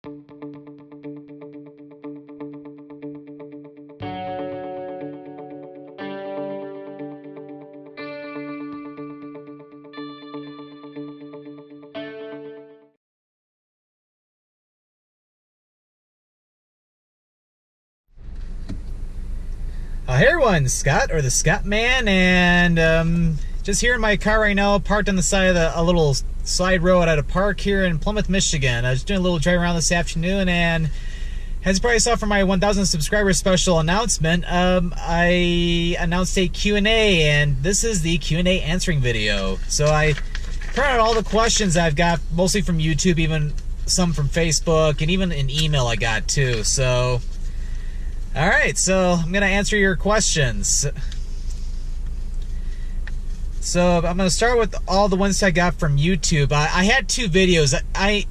Hey everyone, Scott, or the Scott Man, and just here in my car right now, parked on the side of a little side road at a park here in Plymouth, Michigan. I was doing a little drive around this afternoon, and as you probably saw from my 1,000 subscribers special announcement, I announced a Q&A, and this is the Q&A answering video. So I printed out all the questions I've got, mostly from YouTube, even some from Facebook, and even an email I got too. So alright, so I'm going to answer your questions. So I'm going to start with all the ones I got from YouTube. I had two videos. I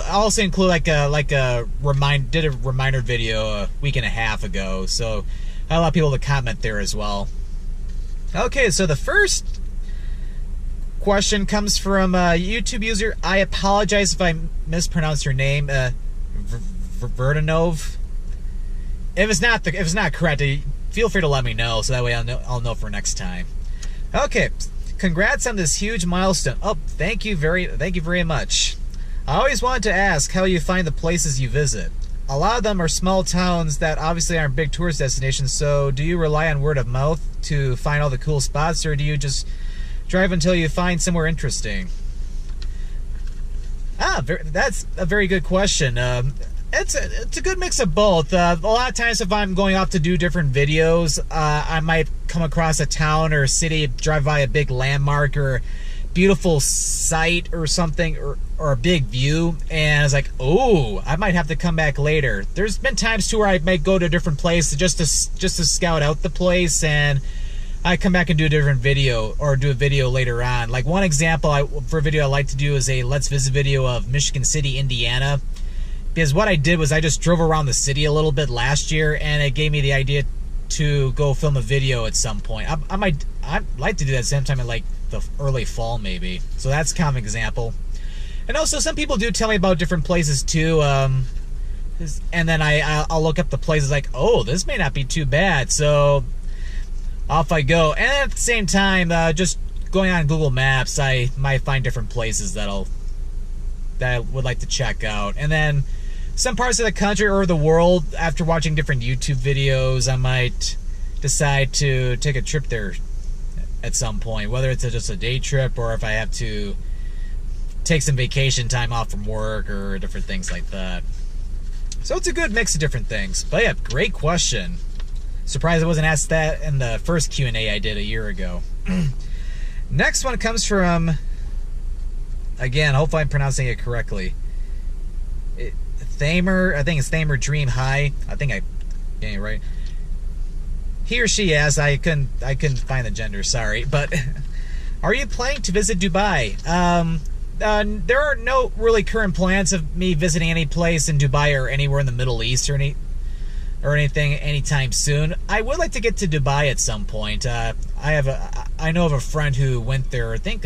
also include like a reminder video a week and a half ago. So I had a lot of people to comment there as well. Okay, so the first question comes from a YouTube user. I apologize if I mispronounced your name. Verdanov. If it's not correct, feel free to let me know, so that way I'll know for next time. Okay, congrats on this huge milestone. Oh, thank you very much. I always wanted to ask how you find the places you visit. A lot of them are small towns that obviously aren't big tourist destinations, so do you rely on word of mouth to find all the cool spots, or do you just drive until you find somewhere interesting? That's a very good question. It's a good mix of both. A lot of times if I'm going off to do different videos, I might come across a town or a city, drive by a big landmark or beautiful site or something, or a big view, and it's like, oh, I might have to come back later. There's been times too where I might go to a different place just to scout out the place, and I come back and do a different video, or do a video later on. Like one example for a video I like to do is a Let's Visit video of Michigan City, Indiana. Because what I did was I just drove around the city a little bit last year, and it gave me the idea to go film a video at some point. I'd like to do that sometime in like the early fall maybe. So that's kind of an example. And also some people do tell me about different places too. And then I'll look up the places like, oh, this may not be too bad. So off I go. And at the same time, just going on Google Maps, I might find different places that I would like to check out. And then some parts of the country or the world, after watching different YouTube videos, I might decide to take a trip there at some point, whether it's just a day trip or if I have to take some vacation time off from work or different things like that. So it's a good mix of different things. But yeah, great question. Surprised I wasn't asked that in the first Q&A I did a year ago. Next one comes from, again, hopefully I'm pronouncing it correctly, Thamer, I think it's Thamer Dream High. I think I getting it right. He or she asked, I couldn't find the gender, sorry, but are you planning to visit Dubai? There are no really current plans of me visiting any place in Dubai or anywhere in the Middle East or anything anytime soon. I would like to get to Dubai at some point. I know of a friend who went there, I think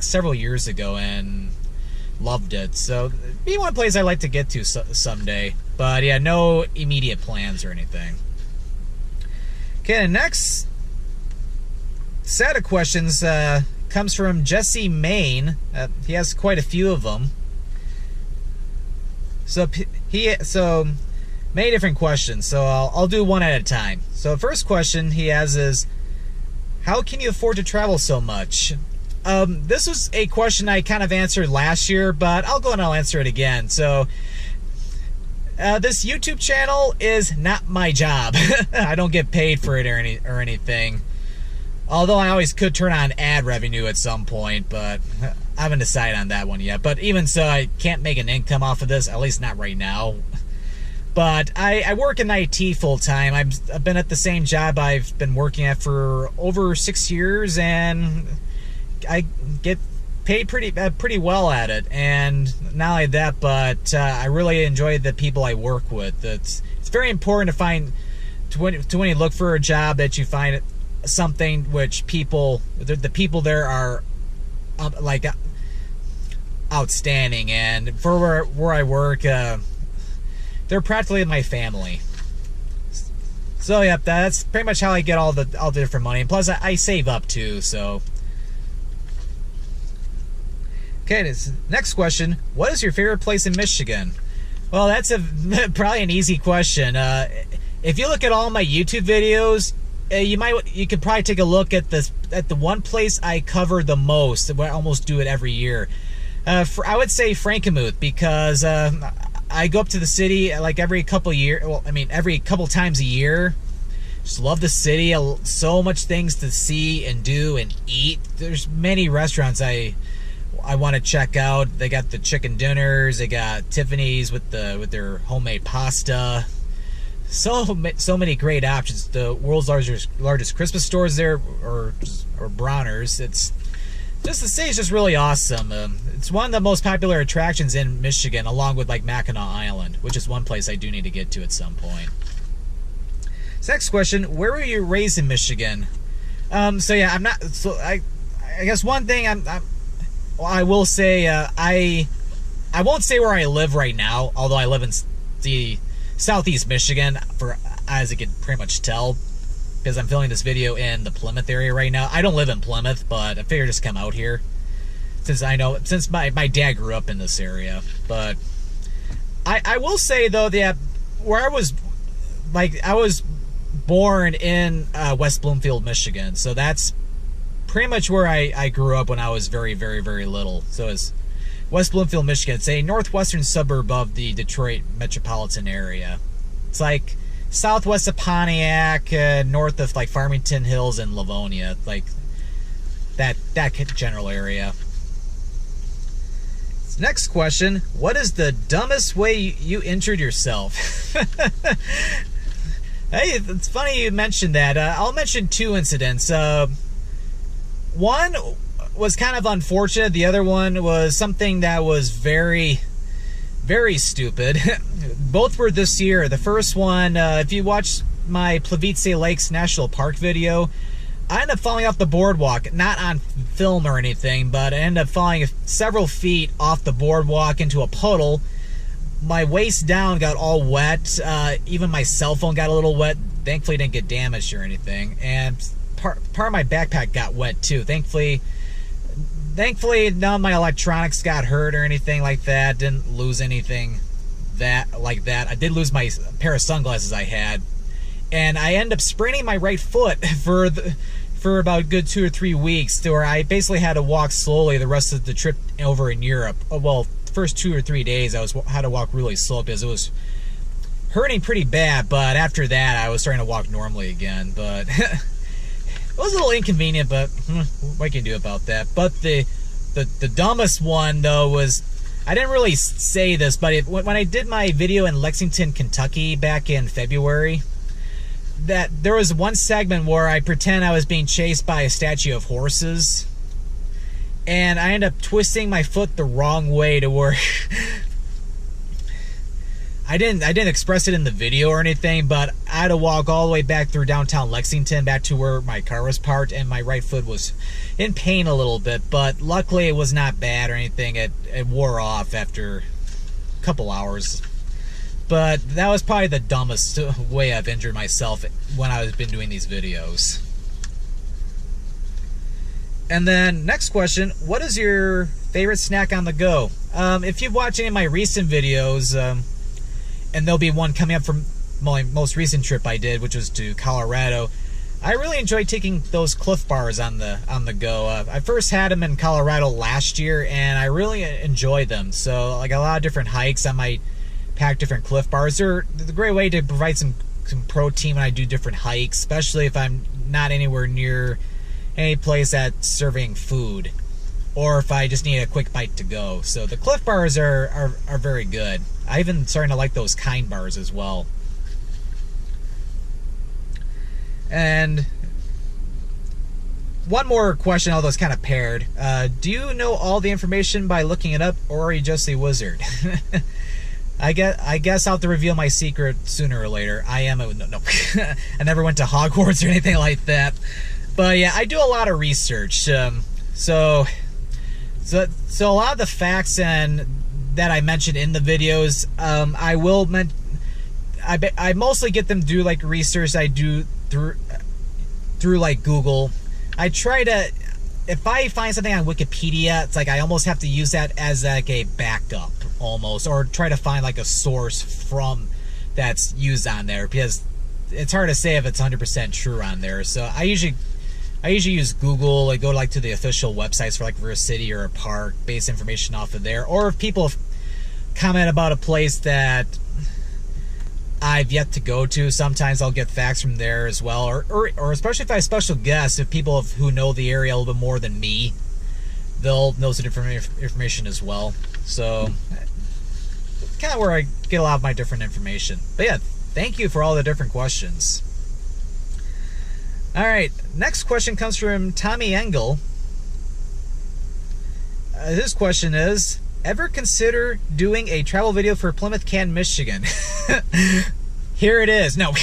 several years ago, and loved it. So it'd be one place I'd like to get to someday. But yeah, no immediate plans or anything. Okay, the next set of questions comes from Jesse Main. He has quite a few of them. So many different questions. So I'll do one at a time. So the first question he has is, how can you afford to travel so much? This was a question I kind of answered last year, but I'll go and I'll answer it again. So this YouTube channel is not my job. I don't get paid for it or anything. Although I always could turn on ad revenue at some point, but I haven't decided on that one yet. But even so, I can't make an income off of this, at least not right now. But I work in IT full-time. I've been at the same job I've been working at for over 6 years, and I get paid pretty well at it. And not only that, but I really enjoy the people I work with. It's very important to find, when you look for a job, that you find something which the people there are outstanding, and for where I work, they're practically my family. So yep, that's pretty much how I get all the different money, and plus I save up too. So okay, this next question: what is your favorite place in Michigan? Well, that's probably an easy question. If you look at all my YouTube videos, you could probably take a look at the one place I cover the most. I almost do it every year. I would say Frankenmuth, because I go up to the city like every couple years. Well, I mean every couple times a year. Just love the city. So much things to see and do and eat. There's many restaurants I want to check out. They got the chicken dinners. They got Tiffany's with their homemade pasta. So many great options. The world's largest Christmas stores there, or Bronner's. It's just, the city's just really awesome. It's one of the most popular attractions in Michigan, along with like Mackinac Island, which is one place I do need to get to at some point. So next question: where were you raised in Michigan? So yeah, I'm not. So I guess one thing I will say, I won't say where I live right now, although I live in the Southeast Michigan, as you can pretty much tell, because I'm filming this video in the Plymouth area right now. I don't live in Plymouth, but I figured just come out here, since my dad grew up in this area. But I will say though that where I was born in West Bloomfield, Michigan, so that's pretty much where I grew up when I was very, very, very little. So it's West Bloomfield, Michigan. It's a northwestern suburb of the Detroit metropolitan area. It's like southwest of Pontiac, north of like Farmington Hills and Livonia, like that general area. Next question: what is the dumbest way you injured yourself? Hey, it's funny you mentioned that. I'll mention two incidents. One was kind of unfortunate. The other one was something that was very, very stupid. Both were this year. The first one, if you watch my Plymouth Lakes National Park video, I ended up falling off the boardwalk. Not on film or anything, but I ended up falling several feet off the boardwalk into a puddle. My waist down got all wet. Even my cell phone got a little wet. Thankfully, didn't get damaged or anything. And part of my backpack got wet too. Thankfully, none of my electronics got hurt or anything like that. Didn't lose anything like that. I did lose my pair of sunglasses I had, and I ended up spraining my right foot for about a good 2 or 3 weeks, to where I basically had to walk slowly the rest of the trip over in Europe. Well, the first 2 or 3 days I had to walk really slow because it was hurting pretty bad. But after that, I was starting to walk normally again. But it was a little inconvenient, but what can you do about that? But the dumbest one though was, I didn't really say this, but when I did my video in Lexington, Kentucky back in February, that there was one segment where I pretend I was being chased by a statue of horses, and I ended up twisting my foot the wrong way to where I didn't express it in the video or anything, but I had to walk all the way back through downtown Lexington back to where my car was parked, and my right foot was in pain a little bit, but luckily it was not bad or anything. It wore off after a couple hours. But that was probably the dumbest way I've injured myself when I've been doing these videos. And then next question: what is your favorite snack on the go? If you've watched any of my recent videos, and there'll be one coming up from my most recent trip I did, which was to Colorado, I really enjoyed taking those Cliff Bars on the go. I first had them in Colorado last year, and I really enjoyed them. So like a lot of different hikes, I might pack different Cliff Bars. They're a great way to provide some protein when I do different hikes, especially if I'm not anywhere near any place that's serving food, or if I just need a quick bite to go. So the Cliff Bars are very good. I even starting to like those Kind Bars as well. And one more question, although it's kind of paired. Do you know all the information by looking it up, or are you just a wizard? I guess I'll have to reveal my secret sooner or later. I am a... No. I never went to Hogwarts or anything like that. But yeah, I do a lot of research. So So a lot of the facts and that I mentioned in the videos, I mostly get them do like research I do through like Google. I try to, if I find something on Wikipedia, it's like I almost have to use that as like a backup almost, or try to find like a source from that's used on there, because it's hard to say if it's 100% true on there. So I usually use Google. I go like to the official websites for a city or a park, base information off of there. Or if people comment about a place that I've yet to go to, sometimes I'll get facts from there as well. Or especially if I have special guests, if people who know the area a little bit more than me, they'll know some different information as well. So kind of where I get a lot of my different information. But yeah, thank you for all the different questions. All right, next question comes from Tommy Engel. His question is, ever consider doing a travel video for Plymouth, Michigan? Here it is. No,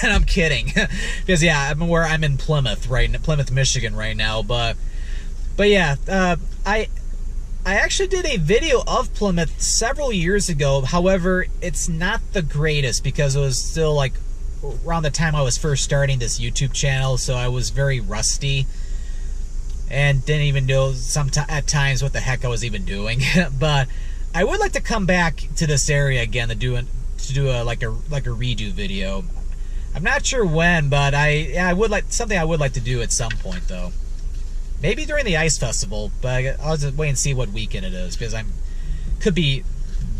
I'm kidding. Because yeah, I'm in Plymouth, Plymouth, Michigan right now. But yeah, I actually did a video of Plymouth several years ago. However, it's not the greatest because it was still like around the time I was first starting this YouTube channel, so I was very rusty and didn't even know at times what the heck I was even doing. But I would like to come back to this area again to do a redo video. I'm not sure when, but I would like to do at some point though. Maybe during the ice festival, but I'll just wait and see what weekend it is, because could be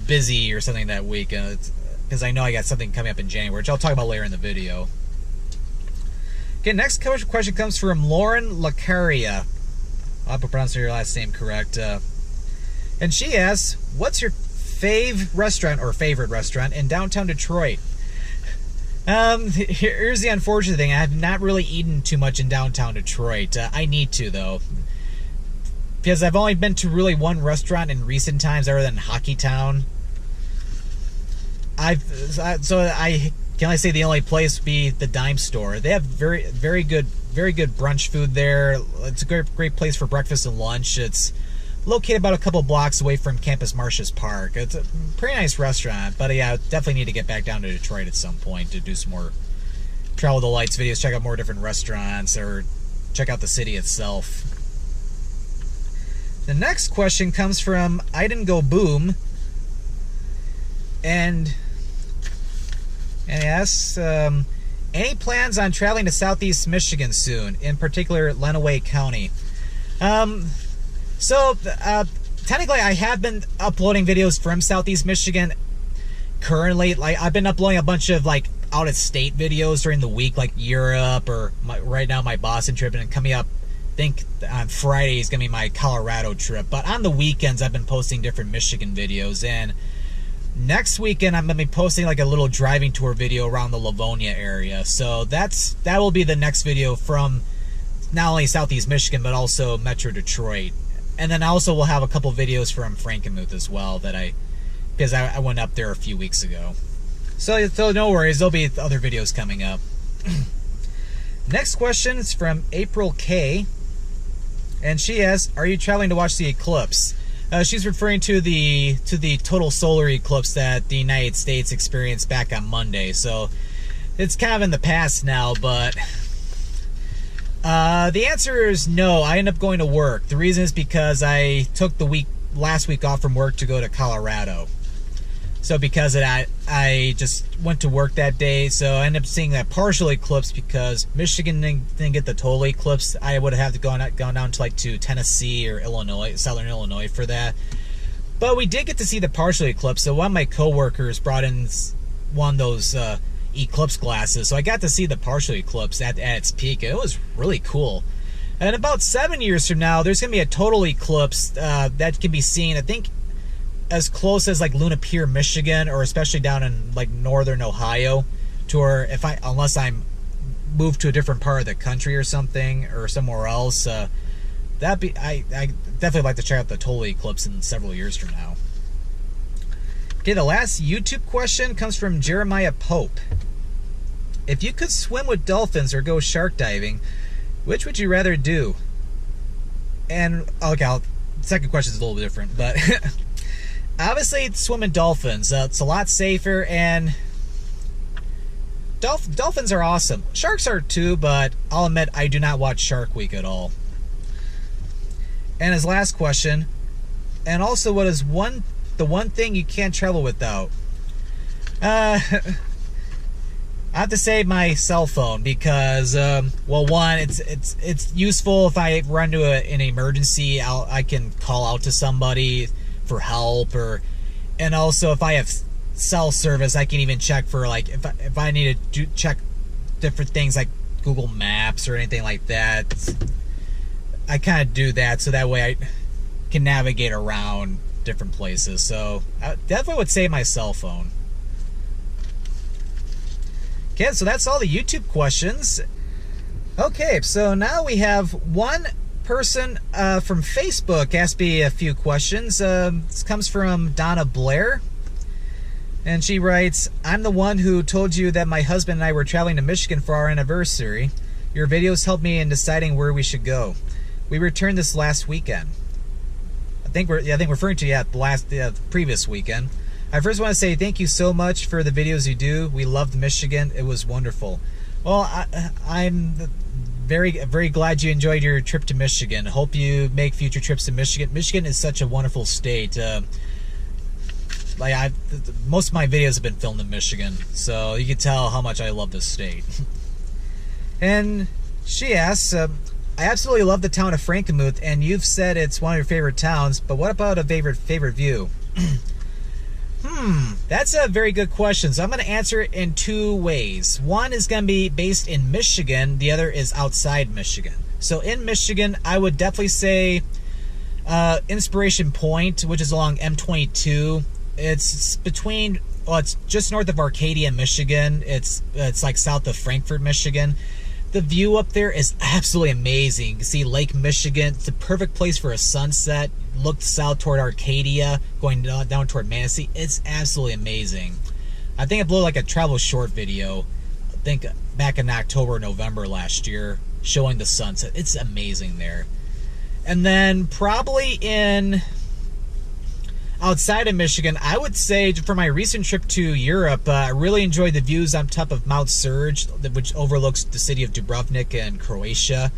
busy or something that week, because I know I got something coming up in January, which I'll talk about later in the video. Okay, next question comes from Lauren Lacaria. I hope I'm pronouncing your last name correct. And she asks, what's your favorite restaurant in downtown Detroit? Here's the unfortunate thing. I have not really eaten too much in downtown Detroit. I need to, though, because I've only been to really one restaurant in recent times other than Hockey Town. I can only say the only place would be the Dime Store. They have very good brunch food there. It's a great place for breakfast and lunch. It's located about a couple blocks away from Campus Martius Park. It's a pretty nice restaurant, but yeah, definitely need to get back down to Detroit at some point to do some more Travel the Lights videos, check out more different restaurants, or check out the city itself. The next question comes from Iden Go Boom, and he asks, any plans on traveling to Southeast Michigan soon, in particular Lenawee County? Technically I have been uploading videos from Southeast Michigan currently. Like, I've been uploading a bunch of like out-of-state videos during the week, like Europe, or right now my Boston trip, and coming up, I think on Friday is gonna be my Colorado trip. But on the weekends I've been posting different Michigan videos, and next weekend I'm gonna be posting like a little driving tour video around the Livonia area. So that will be the next video from not only Southeast Michigan but also Metro Detroit. And then also we'll have a couple videos from Frankenmuth as well, because I went up there a few weeks ago. So no worries, there'll be other videos coming up. Next question is from April K, and she asks, are you traveling to watch the eclipse? She's referring to the total solar eclipse that the United States experienced back on Monday. So it's kind of in the past now, but the answer is no. I end up going to work. The reason is because I took last week off from work to go to Colorado. So because of that, I just went to work that day. So I ended up seeing that partial eclipse because Michigan didn't get the total eclipse. I would have to gone down to Tennessee or Illinois, Southern Illinois for that. But we did get to see the partial eclipse. So one of my coworkers brought in one of those eclipse glasses, so I got to see the partial eclipse at its peak. It was really cool. And about 7 years from now, there's gonna be a total eclipse that can be seen, I think, as close as like Luna Pier, Michigan, or especially down in like northern Ohio, to where unless I'm moved to a different part of the country or something, or somewhere else, I definitely like to check out the total eclipse in several years from now. Okay, the last YouTube question comes from Jeremiah Pope. If you could swim with dolphins or go shark diving, which would you rather do? And okay, second question is a little different, but obviously swimming dolphins. It's a lot safer, and dolphins are awesome. Sharks are too, but I'll admit I do not watch Shark Week at all. And his last question, and also, what is the one thing you can't travel without? I have to say my cell phone, because well, one, it's useful if I run into an emergency. I can call out to somebody for help, and also if I have cell service, I can even check for, like, if I need to check different things like Google Maps or anything like that. I kind of do that so that way I can navigate around different places. So I definitely would say my cell phone. Okay, so that's all the YouTube questions. Okay, so now we have one person from Facebook asked me a few questions. This comes from Donna Blair. And she writes, I'm the one who told you that my husband and I were traveling to Michigan for our anniversary. Your videos helped me in deciding where we should go. We returned this last weekend. I think referring to the previous weekend. I first want to say thank you so much for the videos you do. We loved Michigan. It was wonderful. Well, I'm very, very glad you enjoyed your trip to Michigan. Hope you make future trips to Michigan. Michigan is such a wonderful state. Most of my videos have been filmed in Michigan, so you can tell how much I love this state. And she asks, I absolutely love the town of Frankenmuth, and you've said it's one of your favorite towns, but what about a favorite view? That's a very good question. So I'm going to answer it in two ways. One is going to be based in Michigan. The other is outside Michigan. So in Michigan, I would definitely say Inspiration Point, which is along M22. It's between, well, it's just north of Arcadia, Michigan. It's like south of Frankfort, Michigan. The view up there is absolutely amazing. You can see Lake Michigan. It's the perfect place for a sunset. Look south toward Arcadia, going down toward Manistee. It's absolutely amazing. I think I blew like a travel short video, I think back in October, November last year, showing the sunset. It's amazing there. And then probably outside of Michigan, I would say for my recent trip to Europe, I really enjoyed the views on top of Mount Surge, which overlooks the city of Dubrovnik in Croatia.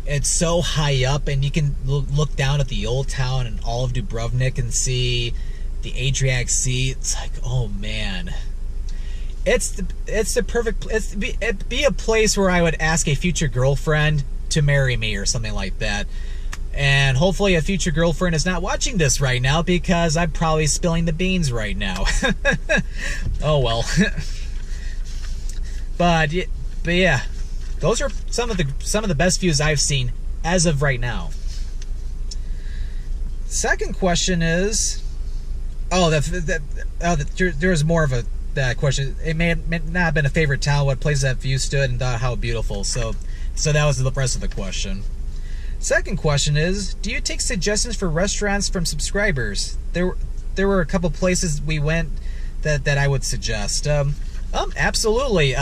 It's so high up, and you can look down at the old town and all of Dubrovnik and see the Adriatic Sea. It's like, oh man, it's the perfect. It'd be a place where I would ask a future girlfriend to marry me or something like that. And hopefully a future girlfriend is not watching this right now, because I'm probably spilling the beans right now. Oh well. But yeah, those are some of the best views I've seen as of right now. Second question is, there was more of a question. It may not have been a favorite town. What places that view stood and how beautiful. So that was the rest of the question. Second question is, do you take suggestions for restaurants from subscribers? There were a couple places we went that I would suggest. Absolutely.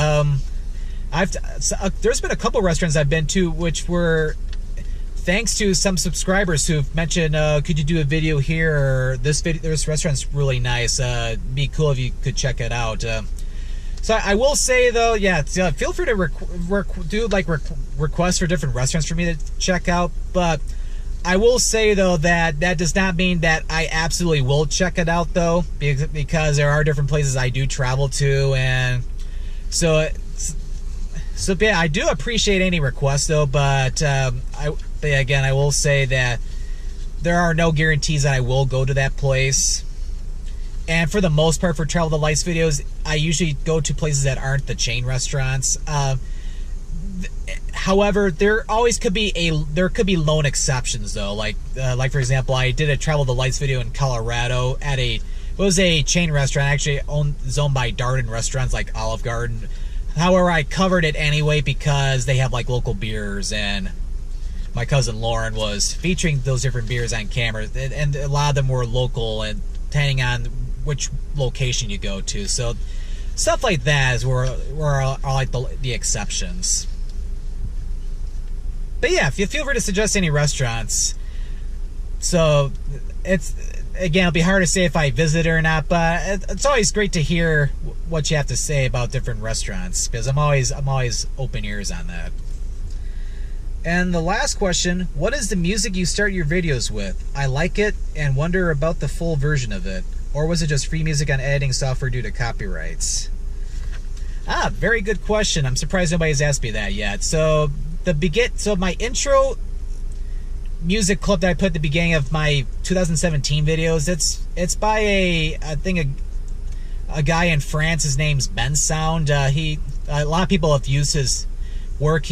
There's been a couple restaurants I've been to which were thanks to some subscribers who've mentioned, could you do a video here, or this restaurant's really nice. It'd be cool if you could check it out. So I will say though, yeah, feel free to request for different restaurants for me to check out. But I will say though that does not mean that I absolutely will check it out though, because there are different places I do travel to, and so yeah, I do appreciate any requests though. But again, I will say that there are no guarantees that I will go to that place. And for the most part, for Travel the Lights videos, I usually go to places that aren't the chain restaurants. However, there could be lone exceptions though. Like for example, I did a Travel the Lights video in Colorado at it was a chain restaurant, actually owned by Darden restaurants like Olive Garden. However, I covered it anyway because they have like local beers, and my cousin Lauren was featuring those different beers on camera, and a lot of them were local, and depending on which location you go to. So stuff like that is where are like the exceptions. But yeah, if you feel free to suggest any restaurants, So it's, again, it'll be hard to say if I visit or not, but it's always great to hear what you have to say about different restaurants, because I'm always open ears on that. And the last question, what is the music you start your videos with? I like it and wonder about the full version of it. Or was it just free music on editing software due to copyrights? Ah, very good question. I'm surprised nobody's asked me that yet. So my intro music clip that I put at the beginning of my 2017 videos, it's by a guy in France. His name's Ben Sound. A lot of people have used his work.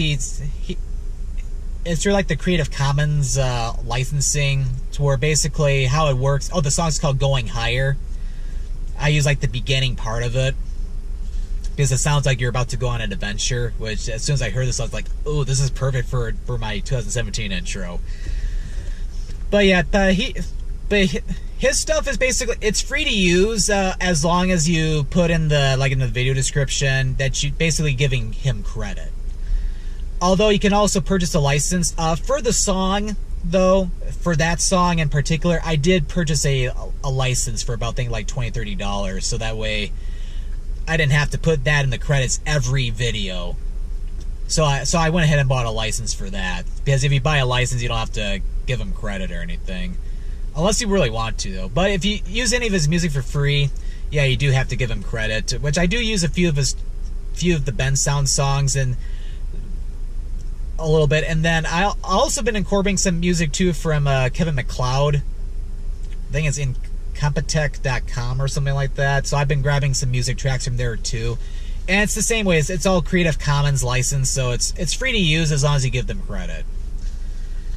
It's through like the Creative Commons licensing, to where basically how it works. Oh, the song's called Going Higher. I use like the beginning part of it because it sounds like you're about to go on an adventure, which as soon as I heard this, I was like, oh, this is perfect for my 2017 intro. But yeah, his stuff is basically, it's free to use as long as you put in the video description that you basically giving him credit. Although you can also purchase a license for the song, though. For that song in particular, I did purchase a license for about, I think, like $20-30, so that way I didn't have to put that in the credits every video. So I went ahead and bought a license for that, because if you buy a license, you don't have to give him credit or anything, unless you really want to, though. But if you use any of his music for free, yeah, you do have to give him credit. Which I do use a few of the Ben Sound songs and a little bit, and then I also been incorporating some music too from Kevin MacLeod. I think it's in Compotech.com or something like that. So I've been grabbing some music tracks from there too, and it's the same way. It's all Creative Commons license, so it's free to use as long as you give them credit,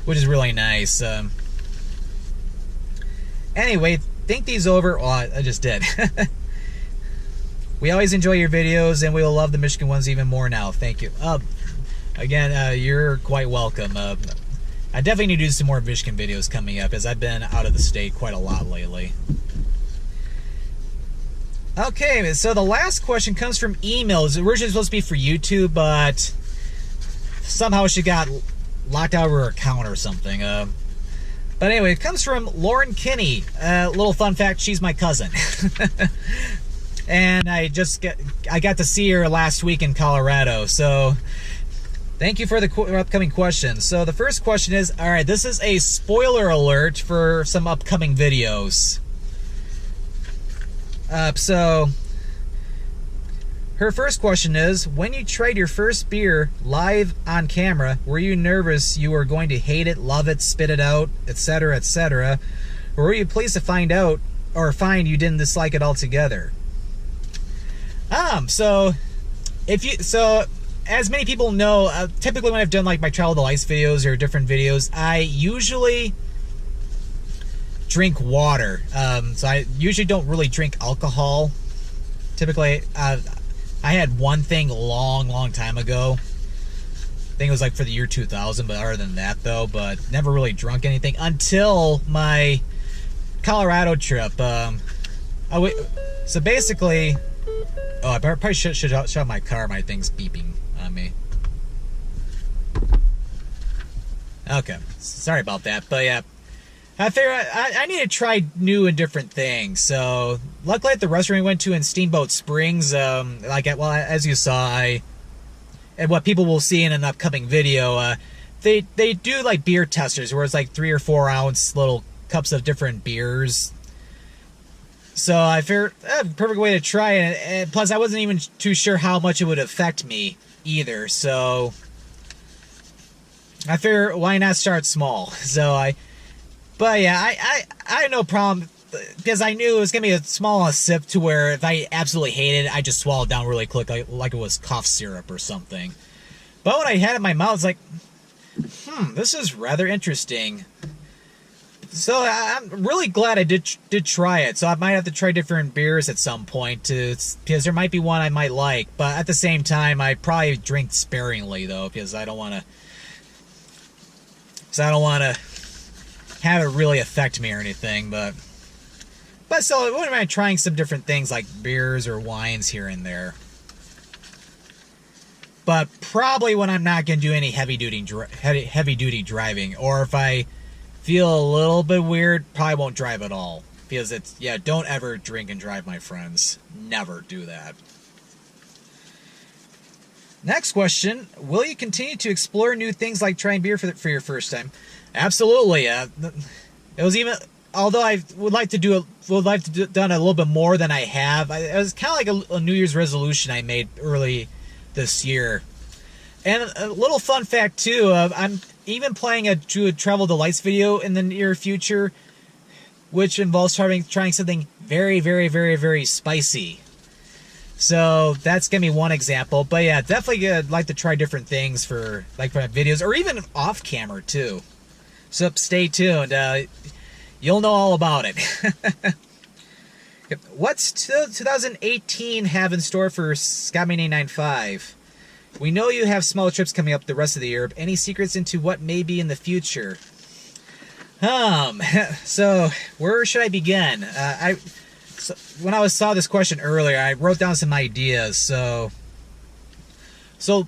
which is really nice. Anyway, think these over. Oh, I just did. We always enjoy your videos, and we will love the Michigan ones even more now. Thank you. Again, you're quite welcome. I definitely need to do some more Michigan videos coming up, as I've been out of the state quite a lot lately. Okay, so the last question comes from email. It was originally supposed to be for YouTube, but somehow she got locked out of her account or something. But anyway, it comes from Lauren Kinney. Little fun fact, she's my cousin. And I got to see her last week in Colorado, so thank you for the upcoming questions. So the first question is, all right, this is a spoiler alert for some upcoming videos. So her first question is, when you tried your first beer live on camera, were you nervous you were going to hate it, love it, spit it out, etc., etc., or were you pleased to find you didn't dislike it altogether? So as many people know, typically when I've done like my Travel to Ice videos or different videos, I usually drink water. So I usually don't really drink alcohol. Typically, I had one thing long time ago. I think it was like for the year 2000, but other than that though, but never really drunk anything until my Colorado trip. So basically, oh, I probably should shut off my car. My thing's beeping on me. Okay, sorry about that, but yeah, I figured I need to try new and different things. So luckily at the restaurant we went to in Steamboat Springs, as you saw, and what people will see in an upcoming video, they do like beer testers where it's like 3 or 4 ounce little cups of different beers. So I figured perfect way to try it, and plus I wasn't even too sure how much it would affect me either. So I figured why not start small. But yeah, I had no problem because I knew it was gonna be a small sip to where if I absolutely hated it, I just swallowed down really quick like it was cough syrup or something. But when I had it in my mouth, it's like, this is rather interesting. So I'm really glad I did try it. So I might have to try different beers at some point because there might be one I might like. But at the same time, I probably drink sparingly though, because I don't want to have it really affect me or anything. But still, I wouldn't mind trying some different things like beers or wines here and there. But probably when I'm not going to do any heavy duty driving, or if feel a little bit weird, probably won't drive at all. Because it's, yeah, don't ever drink and drive, my friends. Never do that. Next question, will you continue to explore new things like trying beer for your first time? Absolutely. It was even, although I would like to do done a little bit more than I have. It was kind of like a New Year's resolution I made early this year. And a little fun fact too, I'm even planning to a travel delights video in the near future, which involves trying something very, very, very, very spicy. So that's gonna be one example. But yeah, definitely like to try different things for my videos, or even off camera too. So stay tuned. You'll know all about it. What's 2018 have in store for Scottman895? We know you have small trips coming up the rest of the year. Any secrets into what may be in the future? So where should I begin? When I saw this question earlier, I wrote down some ideas. So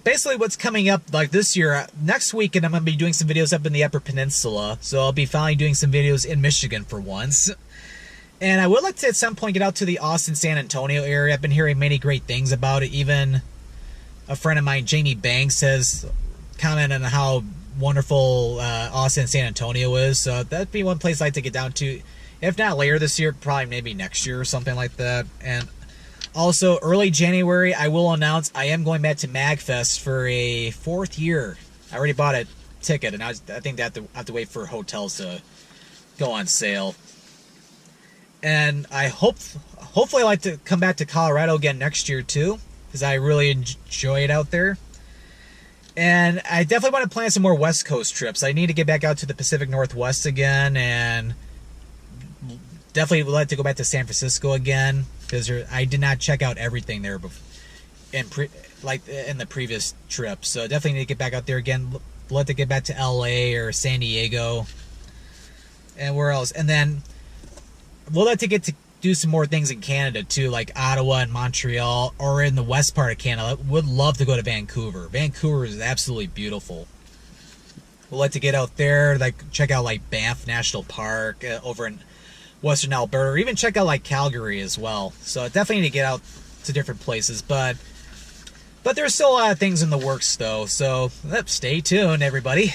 basically what's coming up like this year, next weekend I'm going to be doing some videos up in the Upper Peninsula. So I'll be finally doing some videos in Michigan for once. And I would like to at some point get out to the Austin, San Antonio area. I've been hearing many great things about it. Even a friend of mine, Jamie Banks, has commented on how wonderful Austin, San Antonio is. So that'd be one place I'd like to get down to. If not later this year, probably maybe next year or something like that. And also, early January, I will announce I am going back to MagFest for a 4th year. I already bought a ticket, and I think they have to wait for hotels to go on sale. And I hopefully I'd like to come back to Colorado again next year too, because I really enjoy it out there. And I definitely want to plan some more West Coast trips. I need to get back out to the Pacific Northwest again, and definitely would like to go back to San Francisco again, because I did not check out everything there in the previous trip. So definitely need to get back out there again. Would like to get back to LA or San Diego, and where else? And then we'll like to get to do some more things in Canada too, like Ottawa and Montreal, or in the west part of Canada. Would love to go to Vancouver. Vancouver is absolutely beautiful. We'd like to get out there, like check out like Banff National Park over in Western Alberta, or even check out like Calgary as well. So definitely need to get out to different places, but there's still a lot of things in the works though. So stay tuned, everybody.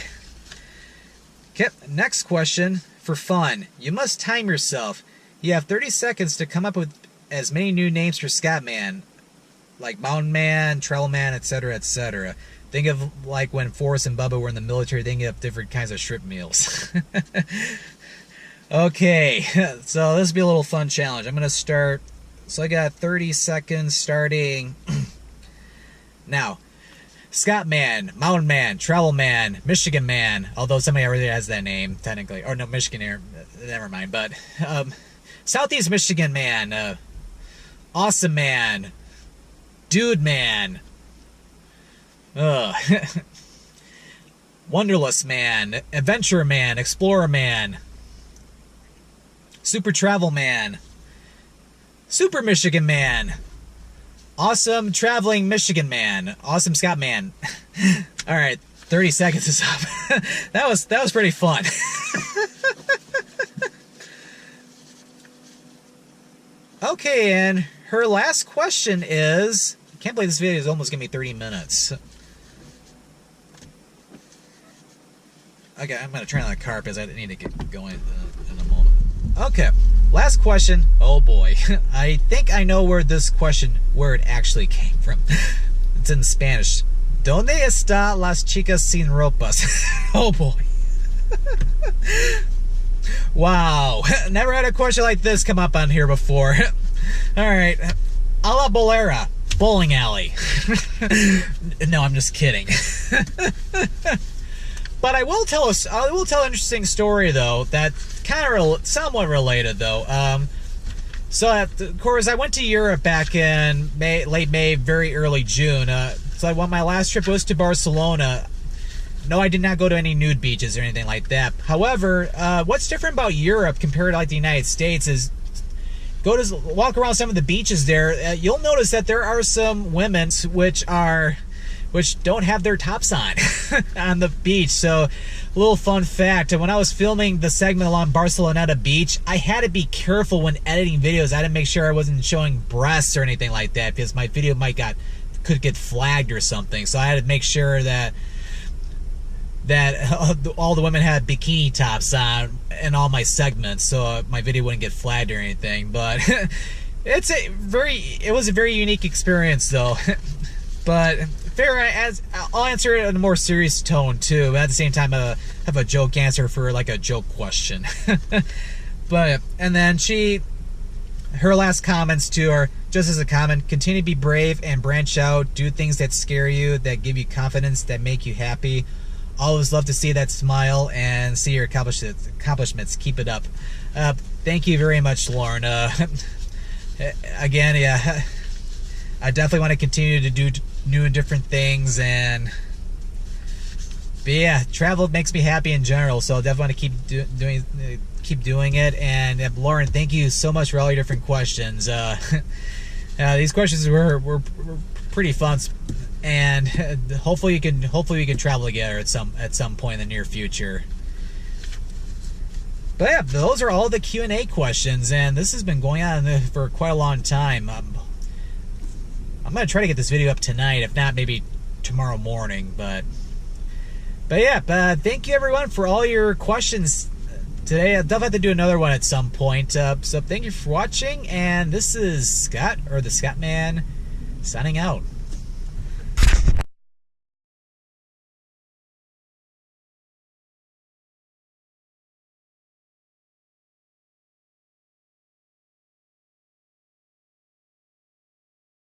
Okay, next question for fun. You must time yourself. You have 30 seconds to come up with as many new names for Scottman, like Mountain Man, Trail Man, etc., etc. Think of like when Forrest and Bubba were in the military, thinking of different kinds of shrimp meals. Okay, so this will be a little fun challenge. I'm going to start, so I got 30 seconds starting now. Scottman, Mountain Man, Travel Man, Michigan Man, although somebody already has that name, technically. Or no, Michigan Air, never mind. But Southeast Michigan Man, Awesome Man, Dude Man, Wonderless Man, Adventure Man, Explorer Man, Super Travel Man, Super Michigan Man, Awesome Traveling Michigan Man, Awesome Scott Man. All right, 30 seconds is up. that was pretty fun. Okay, and her last question is, I can't believe this video is almost gonna be 30 minutes. Okay, I'm gonna turn on the car because I need to get going in a moment. Okay, last question. Oh boy, I think I know where it actually came from. It's in Spanish. ¿Dónde está las chicas sin ropas? Oh boy. Wow, never had a question like this come up on here before. All right, a la bolera, bowling alley. No, I'm just kidding. But I will tell an interesting story though, that kind of somewhat related though. So of course I went to Europe back in late May, very early June. So my last trip was to Barcelona. No, I did not go to any nude beaches or anything like that. However, what's different about Europe compared to like the United States is, walk around some of the beaches there. You'll notice that there are some women which which don't have their tops on on the beach. So a little fun fact, when I was filming the segment along Barceloneta Beach, I had to be careful when editing videos. I had to make sure I wasn't showing breasts or anything like that, because my video could get flagged or something. So I had to make sure that all the women had bikini tops on in all my segments, so my video wouldn't get flagged or anything. But it was a very unique experience, though. But I'll answer it in a more serious tone too, but at the same time have a joke answer for like a joke question. And then her last comments too are just as a comment: continue to be brave and branch out, do things that scare you, that give you confidence, that make you happy. Always love to see that smile and see your accomplishments. Keep it up. Thank you very much, Lauren. Again, yeah, I definitely want to continue to do new and different things, but yeah, travel makes me happy in general, so I definitely want to keep doing it. And Lauren, thank you so much for all your different questions. These questions were pretty fun. And hopefully we can travel together at some point in the near future. But yeah, those are all the Q&A questions, and this has been going on for quite a long time. I'm gonna try to get this video up tonight, if not maybe tomorrow morning. But yeah, thank you everyone for all your questions today. I'll definitely have to do another one at some point. So thank you for watching, and this is Scott, or the Scottman, signing out.